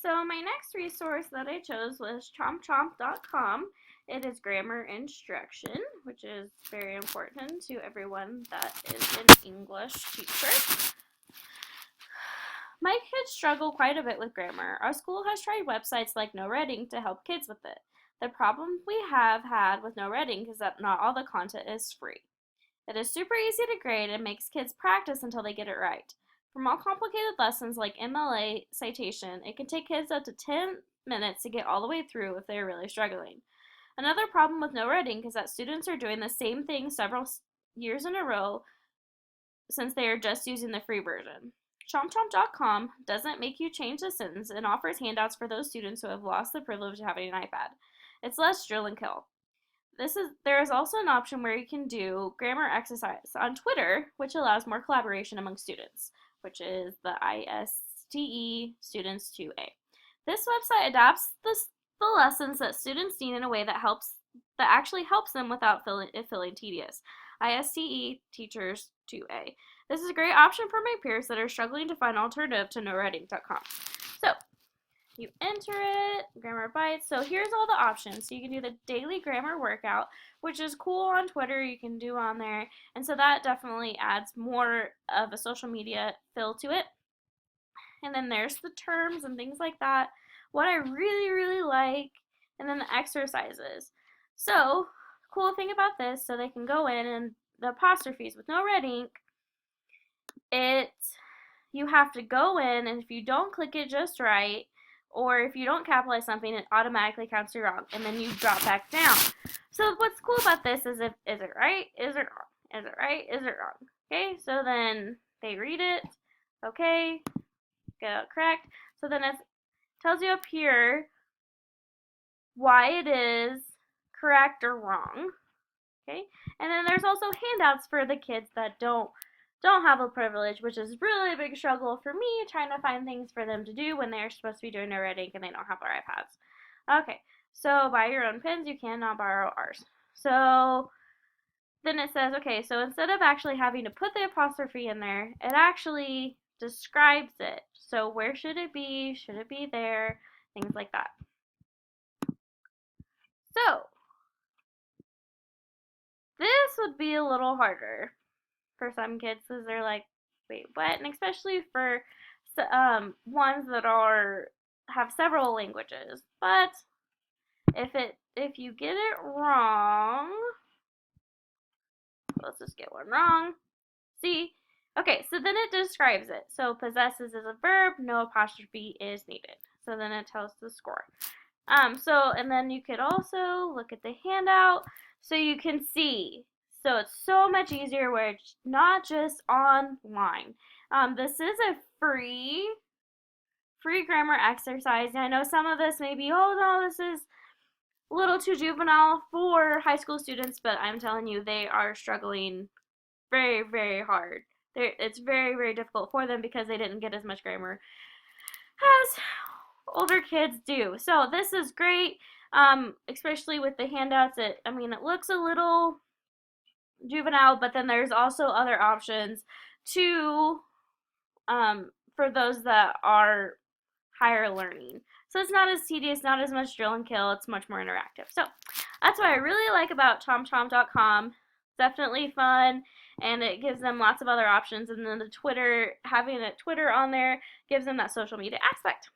So my next resource that I chose was chompchomp.com. It is grammar instruction, which is very important to everyone that is an English teacher. My kids struggle quite a bit with grammar. Our school has tried websites like No Reading to help kids with it. The problem we have had with No Reading is that not all the content is free. It is super easy to grade and makes kids practice until they get it right. For more complicated lessons like MLA citation, it can take kids up to 10 minutes to get all the way through if they are really struggling. Another problem with No Reading is that students are doing the same thing several years in a row since they are just using the free version. ChompChomp.com doesn't make you change the sentence and offers handouts for those students who have lost the privilege of having an iPad. It's less drill and kill. There is also an option where you can do grammar exercise on Twitter, which allows more collaboration among students, which is the ISTE Students 2A. This website adapts the lessons that students need in a way that actually helps them without feeling tedious. ISTE Teachers 2A. This is a great option for my peers that are struggling to find an alternative to noreading.com. So, you enter it, Grammar Bites. So here's all the options. So you can do the daily grammar workout, which is cool on Twitter. You can do on there. And so that definitely adds more of a social media feel to it. And then there's the terms and things like that. What I really, really like, and then the exercises. So, cool thing about this, so they can go in and the apostrophes with no red ink, you have to go in, and if you don't click it just right, or if you don't capitalize something, it automatically counts you wrong, and then you drop back down. So what's cool about this is is it right, is it wrong, is it right, is it wrong? Okay, so then they read it, okay, get it correct. So then it tells you up here why it is correct or wrong, okay? And then there's also handouts for the kids that don't have a privilege, which is really a big struggle for me, trying to find things for them to do when they're supposed to be doing their reading and they don't have their iPads. Okay, so buy your own pens, you cannot borrow ours. So then it says, okay, so instead of actually having to put the apostrophe in there, it actually describes it. So where should it be? Should it be there? Things like that. So this would be a little harder for some kids because they're like, wait, what? And especially for ones that have several languages. But if you get it wrong, let's just get one wrong. See? Okay, so then it describes it. So possesses is a verb, no apostrophe is needed. So then it tells the score. And then you could also look at the handout so you can see. So it's so much easier where it's not just online. This is a free grammar exercise. And I know some of this may be, oh no, this is a little too juvenile for high school students, but I'm telling you, they are struggling very, very hard. It's very, very difficult for them because they didn't get as much grammar as older kids do. So this is great, especially with the handouts. It looks a little juvenile, but then there's also other options to for those that are higher learning. So it's not as tedious, not as much drill and kill. It's much more interactive. So that's what I really like about chompchomp.com. Definitely fun, and it gives them lots of other options. And then having a Twitter on there gives them that social media aspect.